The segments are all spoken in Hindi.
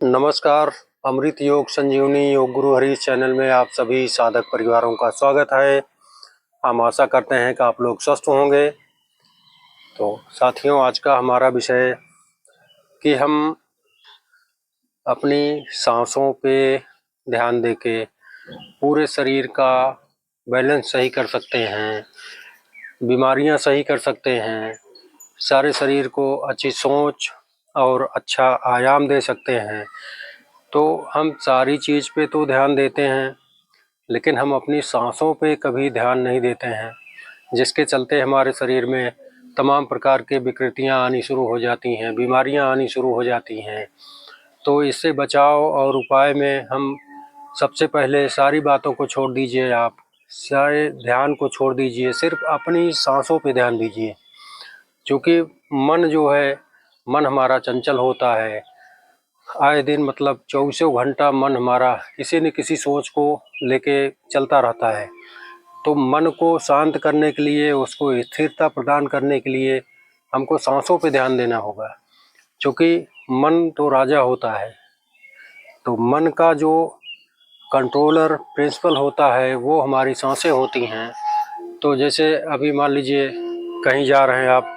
नमस्कार। अमृत योग संजीवनी योग गुरु हरीश चैनल में आप सभी साधक परिवारों का स्वागत है। हम आशा करते हैं कि आप लोग स्वस्थ होंगे। तो साथियों, आज का हमारा विषय कि हम अपनी सांसों पे ध्यान देके पूरे शरीर का बैलेंस सही कर सकते हैं, बीमारियां सही कर सकते हैं, सारे शरीर को अच्छी सोच और अच्छा आयाम दे सकते हैं। तो हम सारी चीज़ पे तो ध्यान देते हैं, लेकिन हम अपनी सांसों पे कभी ध्यान नहीं देते हैं, जिसके चलते हमारे शरीर में तमाम प्रकार के विकृतियां आनी शुरू हो जाती हैं, बीमारियां आनी शुरू हो जाती हैं। तो इससे बचाव और उपाय में हम सबसे पहले सारी बातों को छोड़ दीजिए, आप सारे ध्यान को छोड़ दीजिए, सिर्फ अपनी सांसों पे ध्यान दीजिए। क्योंकि मन जो है, मन हमारा चंचल होता है। आए दिन मतलब 24 घंटा मन हमारा किसी न किसी सोच को लेके चलता रहता है। तो मन को शांत करने के लिए, उसको स्थिरता प्रदान करने के लिए हमको सांसों पे ध्यान देना होगा। क्योंकि मन तो राजा होता है, तो मन का जो कंट्रोलर प्रिंसिपल होता है वो हमारी सांसें होती हैं। तो जैसे अभी मान लीजिए कहीं जा रहे हैं आप,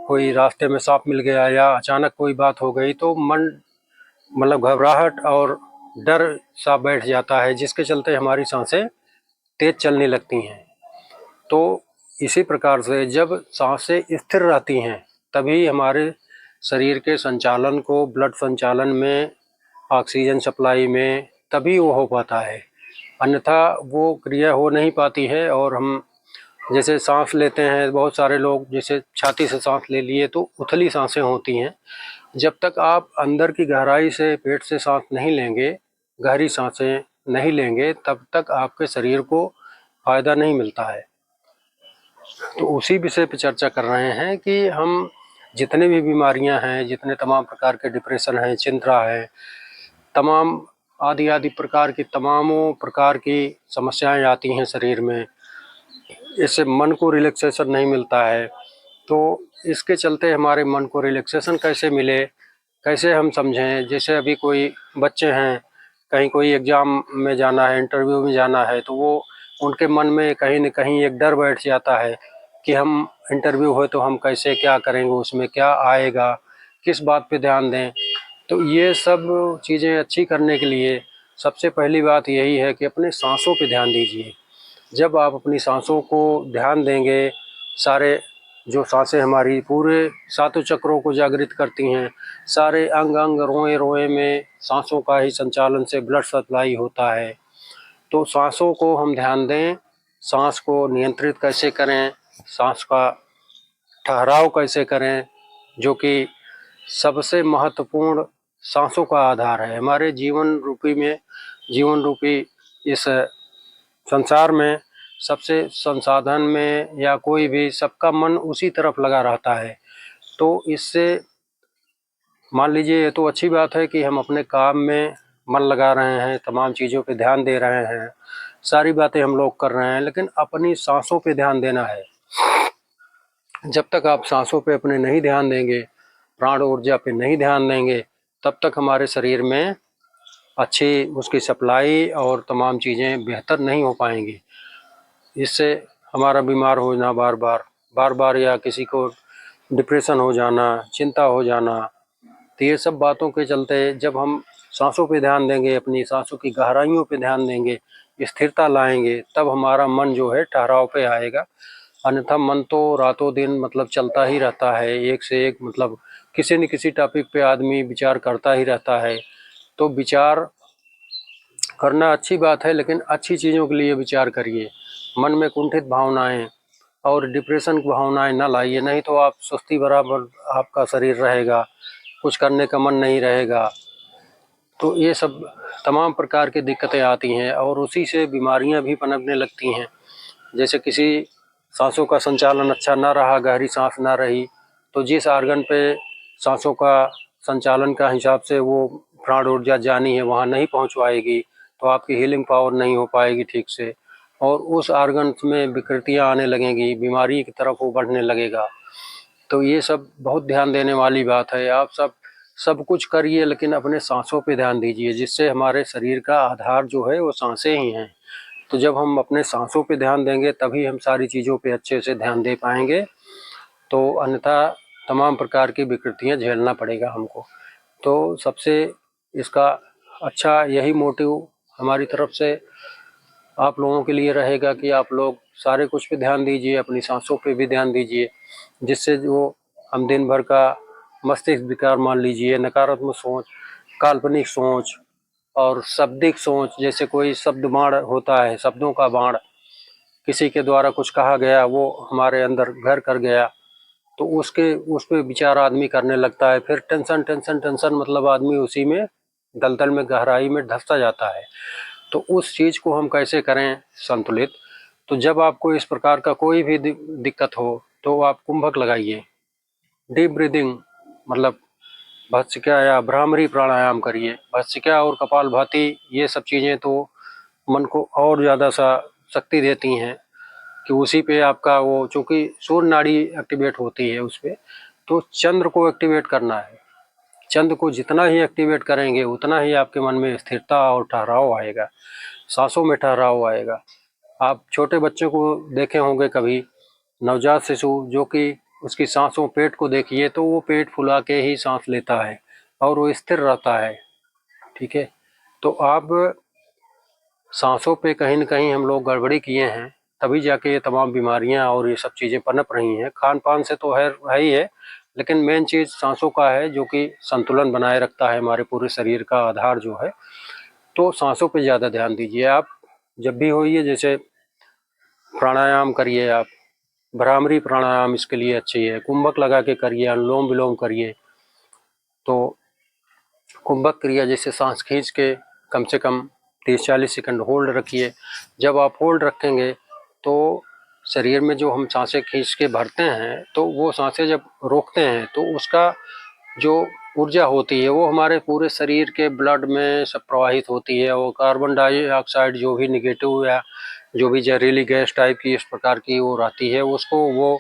कोई रास्ते में सांप मिल गया या अचानक कोई बात हो गई, तो मन मतलब घबराहट और डर सा बैठ जाता है, जिसके चलते हमारी सांसें तेज चलने लगती हैं। तो इसी प्रकार से जब सांसें स्थिर रहती हैं, तभी हमारे शरीर के संचालन को, ब्लड संचालन में, ऑक्सीजन सप्लाई में तभी वो हो पाता है। अन्यथा वो क्रिया हो नहीं पाती है। और हम जैसे सांस लेते हैं, बहुत सारे लोग जैसे छाती से सांस ले लिए तो उथली सांसें होती हैं। जब तक आप अंदर की गहराई से पेट से सांस नहीं लेंगे, गहरी सांसें नहीं लेंगे, तब तक आपके शरीर को फायदा नहीं मिलता है। तो उसी विषय पर चर्चा कर रहे हैं कि हम जितने भी बीमारियां हैं, जितने तमाम प्रकार के डिप्रेशन हैं, चिंता है, तमाम आदि आदि प्रकार की तमामों प्रकार की समस्याएं आती हैं शरीर में, इससे मन को रिलैक्सेशन नहीं मिलता है। तो इसके चलते हमारे मन को रिलैक्सेशन कैसे मिले, कैसे हम समझें। जैसे अभी कोई बच्चे हैं, कहीं कोई एग्ज़ाम में जाना है, इंटरव्यू में जाना है, तो वो उनके मन में कहीं न कहीं एक डर बैठ जाता है कि हम इंटरव्यू हो तो हम कैसे क्या करेंगे, उसमें क्या आएगा, किस बात पे ध्यान दें। तो ये सब चीज़ें अच्छी करने के लिए सबसे पहली बात यही है कि अपने सांसों पे ध्यान दीजिए। जब आप अपनी सांसों को ध्यान देंगे, सारे जो सांसें हमारी पूरे सातों चक्रों को जागृत करती हैं, सारे अंग अंग रोए रोए में सांसों का ही संचालन से ब्लड सप्लाई होता है। तो सांसों को हम ध्यान दें, सांस को नियंत्रित कैसे करें, सांस का ठहराव कैसे करें, जो कि सबसे महत्वपूर्ण सांसों का आधार है हमारे जीवन रूपी इस संसार में। सबसे संसाधन में या कोई भी, सबका मन उसी तरफ लगा रहता है। तो इससे मान लीजिए, ये तो अच्छी बात है कि हम अपने काम में मन लगा रहे हैं, तमाम चीज़ों पे ध्यान दे रहे हैं, सारी बातें हम लोग कर रहे हैं, लेकिन अपनी सांसों पे ध्यान देना है। जब तक आप सांसों पे अपने नहीं ध्यान देंगे, प्राण ऊर्जा पे नहीं ध्यान देंगे, तब तक हमारे शरीर में अच्छी उसकी सप्लाई और तमाम चीज़ें बेहतर नहीं हो पाएंगी। इससे हमारा बीमार होना बार बार या किसी को डिप्रेशन हो जाना, चिंता हो जाना, तो ये सब बातों के चलते जब हम सांसों पे ध्यान देंगे, अपनी सांसों की गहराइयों पे ध्यान देंगे, स्थिरता लाएंगे, तब हमारा मन जो है ठहराव पे आएगा। अन्यथा मन तो रातों दिन मतलब चलता ही रहता है, एक से एक मतलब किसी न किसी टॉपिक पे आदमी विचार करता ही रहता है। तो विचार करना अच्छी बात है, लेकिन अच्छी चीज़ों के लिए विचार करिए। मन में कुंठित भावनाएं और डिप्रेशन की भावनाएं ना लाइए, नहीं तो आप सुस्ती बराबर आपका शरीर रहेगा, कुछ करने का मन नहीं रहेगा। तो ये सब तमाम प्रकार की दिक्कतें आती हैं और उसी से बीमारियां भी पनपने लगती हैं। जैसे किसी सांसों का संचालन अच्छा ना रहा, गहरी सांस ना रही, तो जिस आर्गन पे सांसों का संचालन का हिसाब से वो प्राण ऊर्जा जानी है वहाँ नहीं पहुँच पाएगी, तो आपकी हीलिंग पावर नहीं हो पाएगी ठीक से, और उस आर्गन में विकृतियाँ आने लगेंगी, बीमारी की तरफ वो बढ़ने लगेगा। तो ये सब बहुत ध्यान देने वाली बात है। आप सब सब कुछ करिए लेकिन अपने सांसों पे ध्यान दीजिए, जिससे हमारे शरीर का आधार जो है वो सांसें ही हैं। तो जब हम अपने सांसों पे ध्यान देंगे तभी हम सारी चीज़ों पे अच्छे से ध्यान दे पाएंगे, तो अन्यथा तमाम प्रकार की विकृतियाँ झेलना पड़ेगा हमको। तो सबसे इसका अच्छा यही मोटिव हमारी तरफ से आप लोगों के लिए रहेगा कि आप लोग सारे कुछ पे ध्यान दीजिए, अपनी सांसों पे भी ध्यान दीजिए, जिससे जो हम दिन भर का मस्तिष्क विकार मान लीजिए, नकारात्मक सोच, काल्पनिक सोच और शाब्दिक सोच, जैसे कोई शब्द बाण होता है, शब्दों का बाण, किसी के द्वारा कुछ कहा गया वो हमारे अंदर घर कर गया, तो उस पे विचार आदमी करने लगता है, फिर टेंशन टेंशन टेंशन, मतलब आदमी उसी में दलदल में गहराई में धंसता जाता है। तो उस चीज़ को हम कैसे करें संतुलित? तो जब आपको इस प्रकार का कोई भी दिक्कत हो तो आप कुंभक लगाइए, डीप ब्रीदिंग मतलब भस्त्रिका या भ्रामरी प्राणायाम करिए। भस्त्रिका और कपालभाति ये सब चीज़ें तो मन को और ज़्यादा सा शक्ति देती हैं कि उसी पे आपका वो, चूँकि सूर्य नाड़ी एक्टिवेट होती है उस पर, तो चंद्र को एक्टिवेट करना है। चंद्र को जितना ही एक्टिवेट करेंगे उतना ही आपके मन में स्थिरता और ठहराव आएगा, सांसों में ठहराव आएगा। आप छोटे बच्चों को देखे होंगे कभी, नवजात शिशु जो कि उसकी सांसों, पेट को देखिए तो वो पेट फुला के ही सांस लेता है और वो स्थिर रहता है। ठीक है, तो आप सांसों पे कहीं न कहीं हम लोग गड़बड़ी किए हैं, तभी जाके ये तमाम बीमारियां और ये सब चीज़ें पनप रही हैं। खान पान से तो है ही है, लेकिन मेन चीज़ सांसों का है, जो कि संतुलन बनाए रखता है हमारे पूरे शरीर का आधार जो है। तो सांसों पे ज़्यादा ध्यान दीजिए आप जब भी होइए। जैसे प्राणायाम करिए आप, भ्रामरी प्राणायाम इसके लिए अच्छी है, कुंभक लगा के करिए, अनुलोम विलोम करिए। तो कुंभक क्रिया जैसे सांस खींच के कम से कम 30-40 सेकंड होल्ड रखिए। जब आप होल्ड रखेंगे तो शरीर में जो हम सांसें खींच के भरते हैं, तो वो सांसें जब रोकते हैं तो उसका जो ऊर्जा होती है वो हमारे पूरे शरीर के ब्लड में सब प्रवाहित होती है, और कार्बन डाइऑक्साइड जो भी निगेटिव या जो भी जहरीली गैस टाइप की इस प्रकार की वो रहती है, उसको वो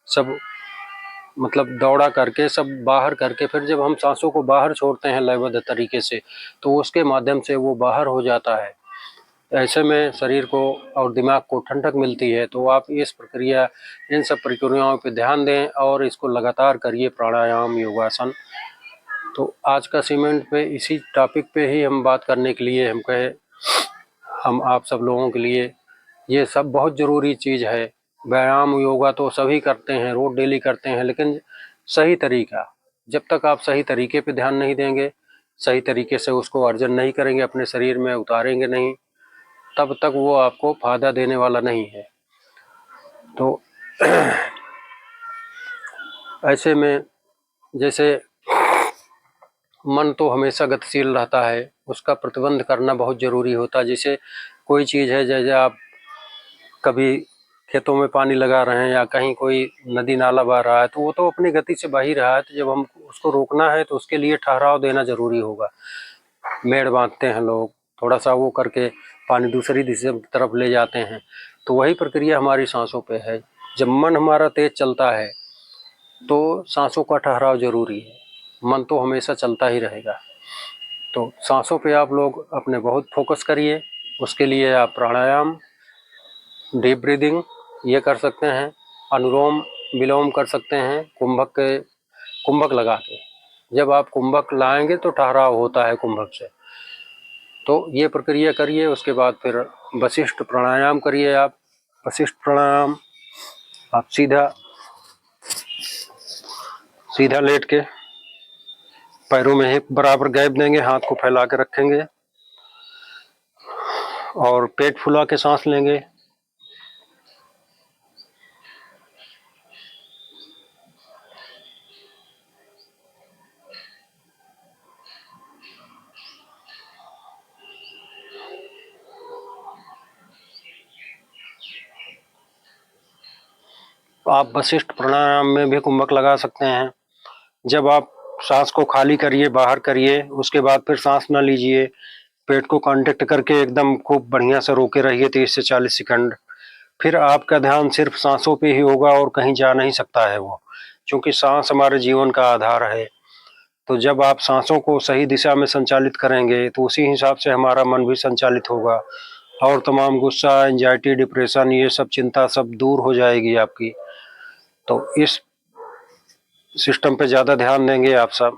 सब मतलब दौड़ा करके सब बाहर करके, फिर जब हम सांसों को बाहर छोड़ते हैं लयबद्ध तरीके से, तो उसके माध्यम से वो बाहर हो जाता है। ऐसे में शरीर को और दिमाग को ठंडक मिलती है। तो आप इस प्रक्रिया, इन सब प्रक्रियाओं पे ध्यान दें और इसको लगातार करिए, प्राणायाम, योगासन। तो आज का सीमेंट पे इसी टॉपिक पे ही हम बात करने के लिए हम कहे, हम आप सब लोगों के लिए ये सब बहुत ज़रूरी चीज़ है। व्यायाम योगा तो सभी करते हैं, रोज डेली करते हैं, लेकिन सही तरीका, जब तक आप सही तरीके पे ध्यान नहीं देंगे, सही तरीके से उसको अर्जन नहीं करेंगे, अपने शरीर में उतारेंगे नहीं, तब तक वो आपको फायदा देने वाला नहीं है। तो ऐसे में जैसे मन तो हमेशा गतिशील रहता है, उसका प्रतिबंध करना बहुत ज़रूरी होता है। जैसे कोई चीज़ है, जैसे आप कभी खेतों में पानी लगा रहे हैं या कहीं कोई नदी नाला बह रहा है, तो वो तो अपनी गति से बह ही रहा है, तो जब हम उसको रोकना है तो उसके लिए ठहराव देना ज़रूरी होगा। मेड़ बांधते हैं लोग, थोड़ा सा वो करके पानी दूसरी दिशा की तरफ ले जाते हैं, तो वही प्रक्रिया हमारी सांसों पे है। जब मन हमारा तेज चलता है तो सांसों का ठहराव ज़रूरी है, मन तो हमेशा चलता ही रहेगा। तो सांसों पे आप लोग अपने बहुत फोकस करिए। उसके लिए आप प्राणायाम, डीप ब्रीदिंग ये कर सकते हैं, अनुलोम विलोम कर सकते हैं, कुंभक लगा के। जब आप कुंभक लाएंगे तो ठहराव होता है कुंभक से, तो ये प्रक्रिया करिए। उसके बाद फिर वशिष्ठ प्राणायाम करिए आप। वशिष्ठ प्राणायाम आप सीधा लेट के पैरों में हिप बराबर गैप देंगे, हाथ को फैला के रखेंगे और पेट फुला के सांस लेंगे। आप वशिष्ठ प्राणायाम में भी कुंभक लगा सकते हैं। जब आप सांस को खाली करिए, बाहर करिए, उसके बाद फिर सांस ना लीजिए, पेट को कांटेक्ट करके एकदम खूब बढ़िया से रोके रहिए 30 से 40 सेकंड। फिर आपका ध्यान सिर्फ सांसों पे ही होगा और कहीं जा नहीं सकता है वो, क्योंकि सांस हमारे जीवन का आधार है। तो जब आप सांसों को सही दिशा में संचालित करेंगे तो उसी हिसाब से हमारा मन भी संचालित होगा और तमाम गुस्सा, एंजाइटी, डिप्रेशन, ये सब चिंता सब दूर हो जाएगी आपकी। तो इस सिस्टम पे ज़्यादा ध्यान देंगे आप सब।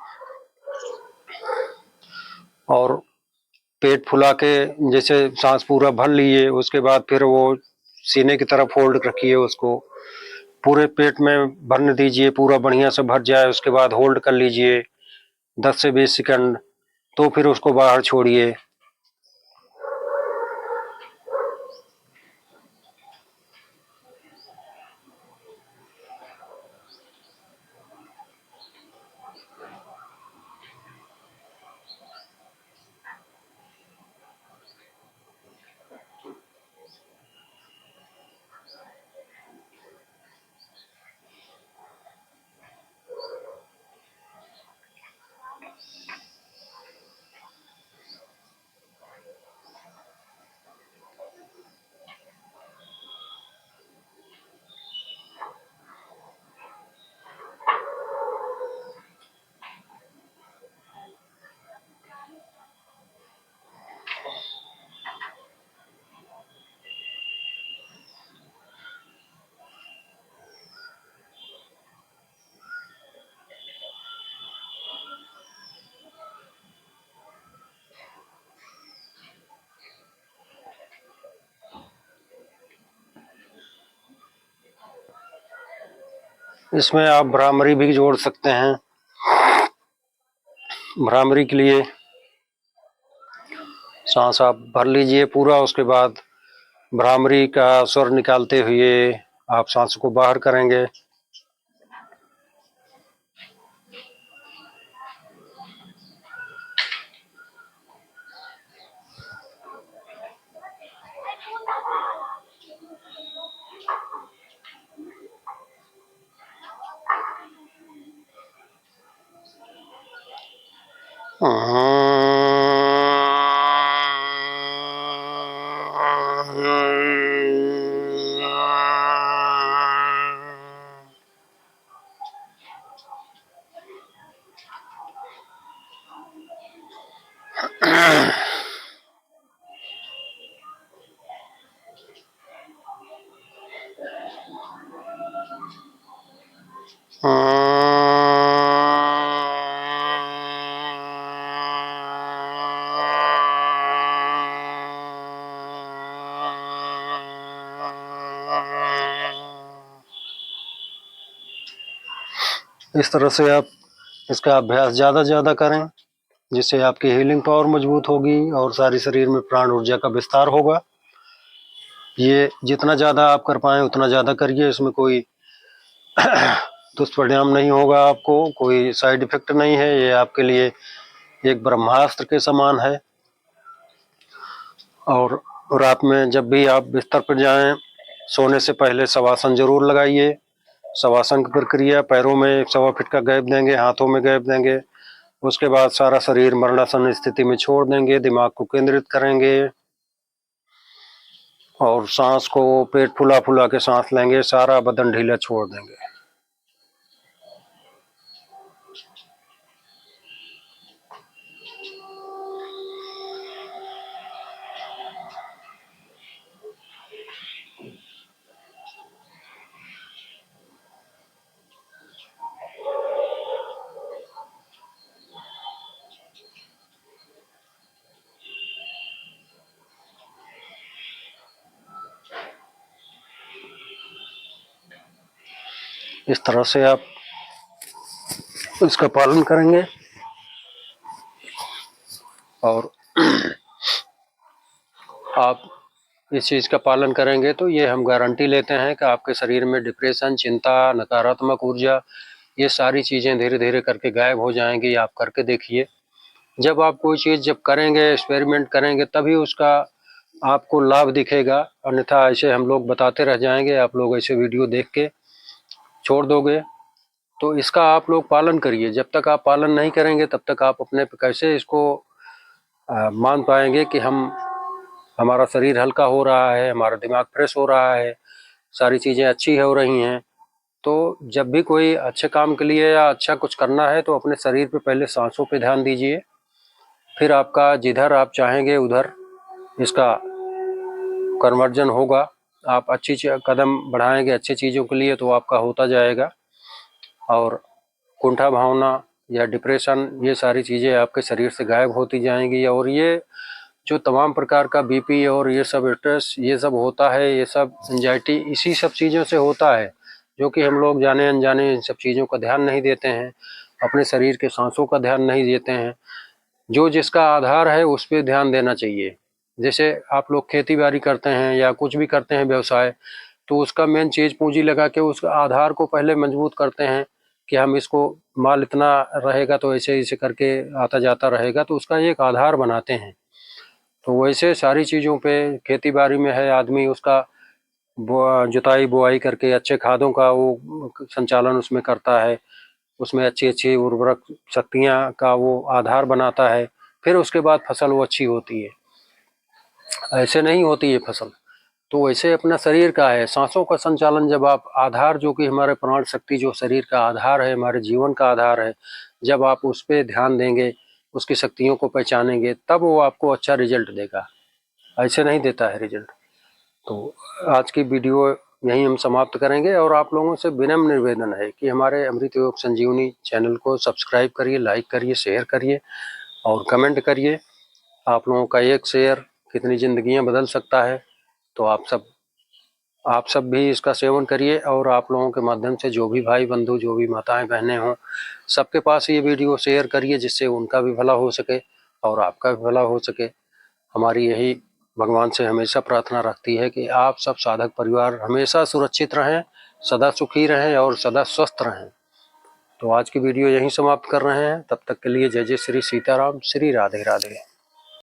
और पेट फुला के जैसे सांस पूरा भर लिए, उसके बाद फिर वो सीने की तरफ होल्ड रखिए, उसको पूरे पेट में भरने दीजिए, पूरा बढ़िया से भर जाए, उसके बाद होल्ड कर लीजिए 10 से 20 सेकंड, तो फिर उसको बाहर छोड़िए। इसमें आप भ्रामरी भी जोड़ सकते हैं। भ्रामरी के लिए सांस आप भर लीजिए पूरा, उसके बाद भ्रामरी का स्वर निकालते हुए आप सांस को बाहर करेंगे। इस तरह से आप इसका अभ्यास ज़्यादा से ज़्यादा करें, जिससे आपकी हीलिंग पावर मजबूत होगी और सारी शरीर में प्राण ऊर्जा का विस्तार होगा। ये जितना ज़्यादा आप कर पाएँ उतना ज़्यादा करिए, इसमें कोई दुष्परिणाम नहीं होगा, आपको कोई साइड इफेक्ट नहीं है। ये आपके लिए एक ब्रह्मास्त्र के समान है। और रात में जब भी आप बिस्तर पर जाएं, सोने से पहले शवासन जरूर लगाइए। शवासन की प्रक्रिया, पैरों में 1.25 फीट का गैप देंगे, हाथों में गैप देंगे, उसके बाद सारा शरीर मरणासन स्थिति में छोड़ देंगे, दिमाग को केंद्रित करेंगे और सांस को पेट फुला फुला के सांस लेंगे, सारा बदन ढीला छोड़ देंगे। इस तरह से आप इसका पालन करेंगे और आप इस चीज़ का पालन करेंगे तो ये हम गारंटी लेते हैं कि आपके शरीर में डिप्रेशन, चिंता, नकारात्मक ऊर्जा, ये सारी चीज़ें धीरे धीरे करके गायब हो जाएंगी। आप करके देखिए। जब आप कोई चीज़ जब करेंगे, एक्सपेरिमेंट करेंगे, तभी उसका आपको लाभ दिखेगा, अन्यथा ऐसे हम लोग बताते रह जाएंगे, आप लोग ऐसे वीडियो देख के छोड़ दोगे। तो इसका आप लोग पालन करिए। जब तक आप पालन नहीं करेंगे तब तक आप अपने पे कैसे इसको मान पाएंगे कि हमारा शरीर हल्का हो रहा है, हमारा दिमाग फ्रेश हो रहा है, सारी चीज़ें अच्छी हो रही हैं। तो जब भी कोई अच्छे काम के लिए या अच्छा कुछ करना है तो अपने शरीर पे पहले सांसों पे ध्यान दीजिए, फिर आपका जिधर आप चाहेंगे उधर इसका कन्वर्जन होगा। आप अच्छी कदम बढ़ाएंगे अच्छी चीज़ों के लिए तो आपका होता जाएगा। और कुंठा भावना या डिप्रेशन, ये सारी चीज़ें आपके शरीर से गायब होती जाएंगी। और ये जो तमाम प्रकार का बीपी और ये सब स्ट्रेस ये सब होता है, ये सब एंजाइटी इसी सब चीज़ों से होता है, जो कि हम लोग जाने अनजाने इन सब चीज़ों का ध्यान नहीं देते हैं, अपने शरीर के सांसों का ध्यान नहीं देते हैं। जो जिसका आधार है उस पर ध्यान देना चाहिए। जैसे आप लोग खेती बाड़ी करते हैं या कुछ भी करते हैं व्यवसाय, तो उसका मेन चीज़ पूंजी लगा के उसका आधार को पहले मजबूत करते हैं कि हम इसको माल इतना रहेगा तो ऐसे ऐसे करके आता जाता रहेगा, तो उसका एक आधार बनाते हैं। तो वैसे सारी चीज़ों पे खेती बाड़ी में है, आदमी उसका जुताई बुआई करके अच्छे खादों का वो संचालन उसमें करता है, उसमें अच्छी अच्छी उर्वरक शक्तियाँ का वो आधार बनाता है, फिर उसके बाद फसल वो अच्छी होती है। ऐसे नहीं होती है फसल। तो वैसे अपना शरीर का है, सांसों का संचालन जब आप आधार जो कि हमारे प्राण शक्ति जो शरीर का आधार है, हमारे जीवन का आधार है, जब आप उस पर ध्यान देंगे, उसकी शक्तियों को पहचानेंगे, तब वो आपको अच्छा रिजल्ट देगा, ऐसे नहीं देता है रिजल्ट। तो आज की वीडियो यहीं हम समाप्त करेंगे और आप लोगों से विनम्र निवेदन है कि हमारे अमृत योग संजीवनी चैनल को सब्सक्राइब करिए, लाइक करिए, शेयर करिए और कमेंट करिए। आप लोगों का एक शेयर कितनी ज़िंदगियां बदल सकता है। तो आप सब भी इसका सेवन करिए और आप लोगों के माध्यम से जो भी भाई बंधु, जो भी माताएं बहनें हों, सबके पास ये वीडियो शेयर करिए, जिससे उनका भी भला हो सके और आपका भी भला हो सके। हमारी यही भगवान से हमेशा प्रार्थना रखती है कि आप सब साधक परिवार हमेशा सुरक्षित रहें, सदा सुखी रहें और सदा स्वस्थ रहें। तो आज की वीडियो यहीं समाप्त कर रहे हैं। तब तक के लिए जय जय श्री सीताराम, श्री राधे राधे।